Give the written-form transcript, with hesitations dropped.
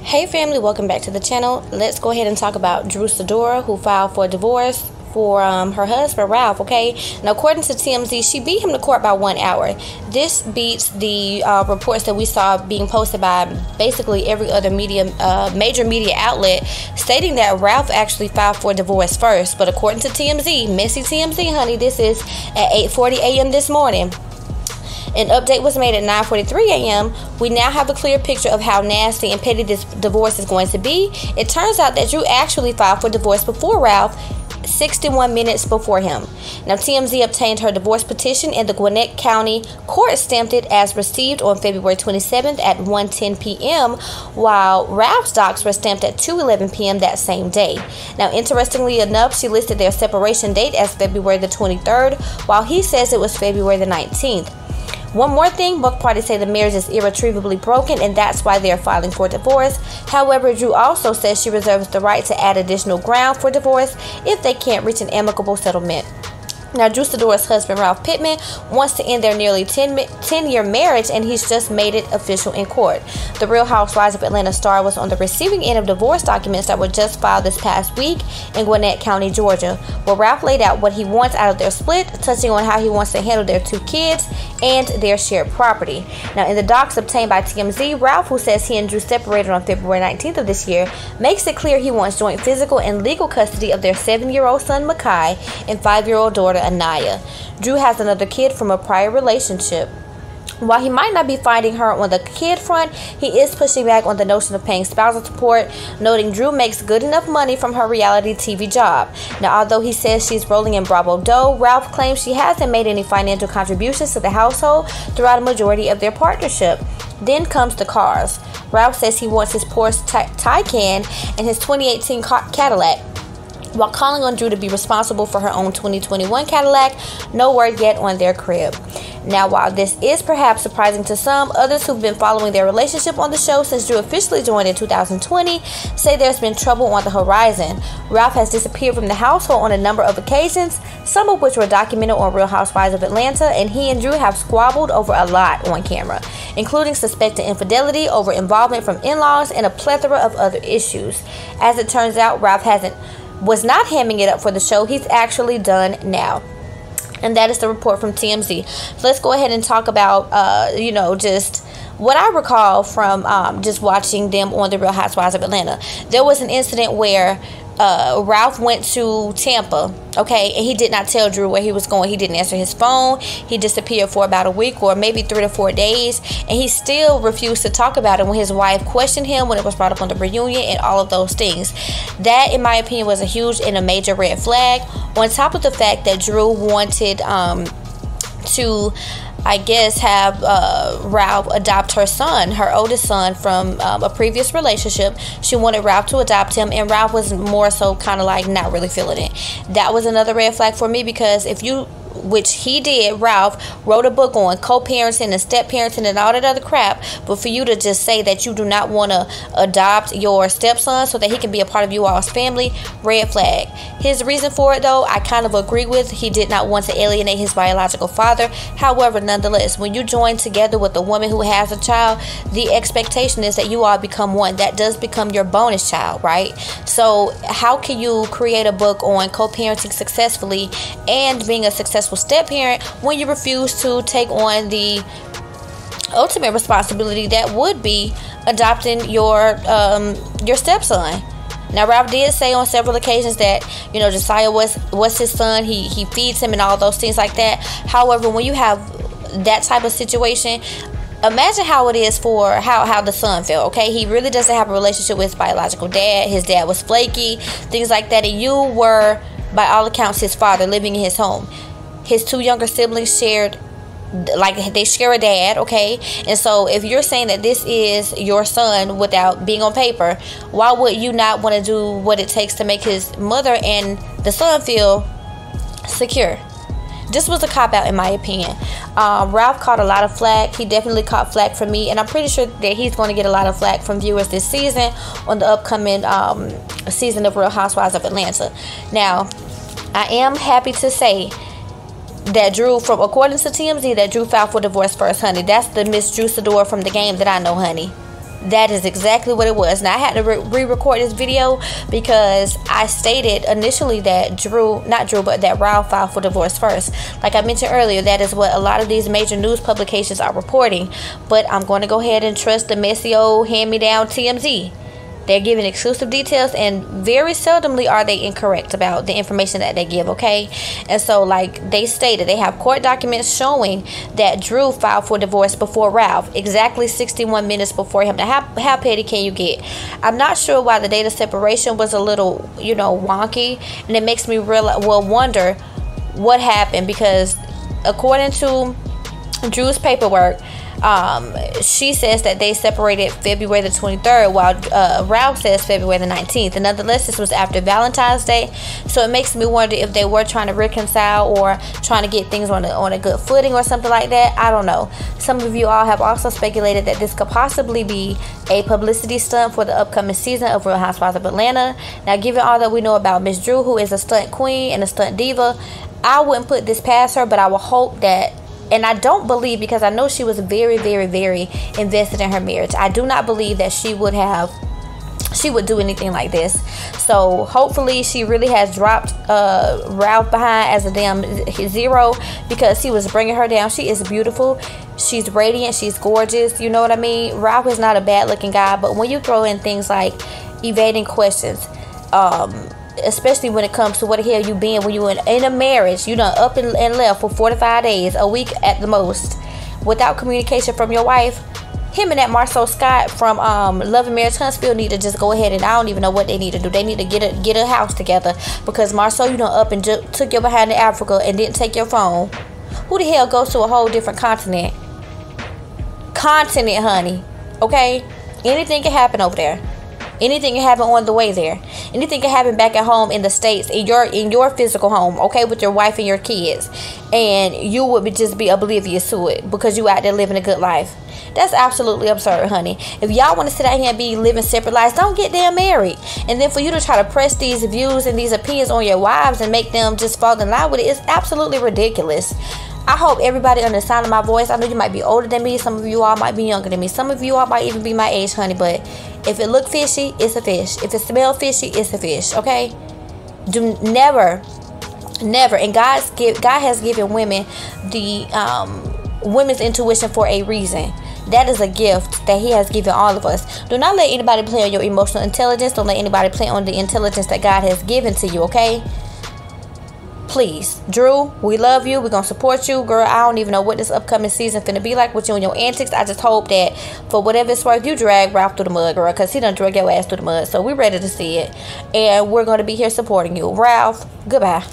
Hey family, welcome back to the channel. Let's go ahead and talk about Sidora, who filed for divorce for her husband Ralph. Okay, now according to TMZ, she beat him to court by 1 hour. This beats the reports that we saw being posted by basically every other major media outlet, stating that Ralph actually filed for divorce first. But according to TMZ, messy TMZ, honey, this is at 8:40 a.m. this morning. An update was made at 9:43 a.m. We now have a clear picture of how nasty and petty this divorce is going to be. It turns out that Drew actually filed for divorce before Ralph, 61 minutes before him. Now, TMZ obtained her divorce petition and the Gwinnett County Court stamped it as received on February 27th at 1:10 p.m., while Ralph's docs were stamped at 2:11 p.m. that same day. Now, interestingly enough, she listed their separation date as February the 23rd, while he says it was February the 19th. One more thing, both parties say the marriage is irretrievably broken and that's why they are filing for divorce. However, Drew also says she reserves the right to add additional ground for divorce if they can't reach an amicable settlement. Now, Drew Sidora's husband, Ralph Pittman, wants to end their nearly 10-year marriage, and he's just made it official in court. The Real Housewives of Atlanta star was on the receiving end of divorce documents that were just filed this past week in Gwinnett County, Georgia, where Ralph laid out what he wants out of their split, touching on how he wants to handle their 2 kids and their shared property. Now, in the docs obtained by TMZ, Ralph, who says he and Drew separated on February 19th of this year, makes it clear he wants joint physical and legal custody of their 7-year-old son, Makai, and 5-year-old daughter, Anaya. Drew has another kid from a prior relationship. While he might not be fighting her on the kid front, he is pushing back on the notion of paying spousal support, noting Drew makes good enough money from her reality TV job. Now, although he says she's rolling in Bravo dough, Ralph claims she hasn't made any financial contributions to the household throughout a majority of their partnership. Then comes the cars. Ralph says he wants his Porsche Taycan and his 2018 Cadillac, while calling on Drew to be responsible for her own 2021 Cadillac. No word yet on their crib. Now, while this is perhaps surprising to some, others who've been following their relationship on the show since Drew officially joined in 2020 say there's been trouble on the horizon. Ralph has disappeared from the household on a number of occasions, some of which were documented on Real Housewives of Atlanta, and he and Drew have squabbled over a lot on camera, including suspected infidelity, over involvement from in-laws, and a plethora of other issues. As it turns out, Ralph was not hamming it up for the show. He's actually done now. And that is the report from TMZ. So let's go ahead and talk about, just what I recall from just watching them on the Real Housewives of Atlanta. There was an incident where Ralph went to Tampa, okay, and he did not tell Drew where he was going. He didn't answer his phone. He disappeared for about a week or maybe 3 to 4 days, and he still refused to talk about it when his wife questioned him when it was brought up on the reunion and all of those things. That, in my opinion, was a huge and a major red flag, on top of the fact that Drew wanted to, I guess, have Ralph adopt her son, her oldest son, from a previous relationship. She wanted Ralph to adopt him, and Ralph was more so kind of like not really feeling it. That was another red flag for me, because if you, which he did, Ralph wrote a book on co-parenting and step-parenting and all that other crap, but for you to just say that you do not want to adopt your stepson so that he can be a part of you all's family, red flag. His reason for it, though, I kind of agree with. He did not want to alienate his biological father. However, nonetheless, when you join together with a woman who has a child, the expectation is that you all become one. That does become your bonus child, right? So how can you create a book on co-parenting successfully and being a successful step-parent when you refuse to take on the ultimate responsibility that would be adopting your stepson? Now, Ralph did say on several occasions that, Josiah was his son. He feeds him and all those things like that. However, when you have that type of situation, imagine how it is for how the son felt, okay? He really doesn't have a relationship with his biological dad. His dad was flaky, things like that. And you were, by all accounts, his father living in his home. His 2 younger siblings they share a dad, okay? And so if you're saying that this is your son without being on paper, why would you not want to do what it takes to make his mother and the son feel secure? This was a cop-out, in my opinion. Ralph caught a lot of flack. He definitely caught flack from me, and I'm pretty sure that he's going to get a lot of flack from viewers this season on the upcoming season of Real Housewives of Atlanta. Now, I am happy to say that Drew, according to TMZ, that Drew filed for divorce first, honey. That's the Miss Drew Sidora from the game that I know, honey. That is exactly what it was. Now I had to re-record this video because I stated initially that that Ralph filed for divorce first. Like I mentioned earlier, that is what a lot of these major news publications are reporting. But I'm going to go ahead and trust the messy old hand-me-down TMZ. They're giving exclusive details, and very seldomly are they incorrect about the information that they give, okay? And so, like they stated, they have court documents showing that Drew filed for divorce before Ralph, exactly 61 minutes before him. Now, how petty can you get? I'm not sure why the date of separation was a little, wonky, and it makes me wonder what happened, because according to Drew's paperwork, she says that they separated February the 23rd, while Ralph says February the 19th. And nonetheless, this was after Valentine's Day, so it makes me wonder if they were trying to reconcile or trying to get things on a good footing or something like that. I don't know. Some of you all have also speculated that this could possibly be a publicity stunt for the upcoming season of Real Housewives of Atlanta. Now, given all that we know about Miss Drew, who is a stunt queen and a stunt diva, I wouldn't put this past her, but I will hope that. And I don't believe, because I know she was very, very, very invested in her marriage, I do not believe that she would do anything like this. So hopefully she really has dropped Ralph behind as a damn zero, because he was bringing her down. She is beautiful. She's radiant. She's gorgeous. You know what I mean? Ralph is not a bad looking guy, but when you throw in things like evading questions, especially when it comes to what the hell you been when you in a marriage, you done up and left for 45 days, a week at the most, without communication from your wife. Him and that Marcel Scott from Love and Marriage Huntsville need to just go ahead, and I don't even know what they need to do. They need to get a house together, because Marcel, you done up and took your behind to Africa and didn't take your phone. Who the hell goes to a whole different continent, honey? Okay, anything can happen over there. Anything can happen on the way there. Anything can happen back at home in the States, in your physical home, okay, with your wife and your kids. And you would just be oblivious to it because you out there living a good life. That's absolutely absurd, honey. If y'all want to sit out here and be living separate lives, don't get damn married. And then for you to try to press these views and these opinions on your wives and make them just fall in line with it is absolutely ridiculous. I hope everybody under the sound of my voice, I know you might be older than me, some of you all might be younger than me, some of you all might even be my age, honey, but if it look fishy, it's a fish. If it smell fishy, it's a fish, okay? Do never, and God has given women the women's intuition for a reason. That is a gift that He has given all of us. Do not let anybody play on your emotional intelligence. Don't let anybody play on the intelligence that God has given to you, okay? Please, Drew, we love you. We're going to support you. Girl, I don't even know what this upcoming season finna be like with you and your antics. I just hope that for whatever it's worth, you drag Ralph through the mud, girl, because he done drag your ass through the mud. So we're ready to see it. And we're going to be here supporting you. Ralph, goodbye.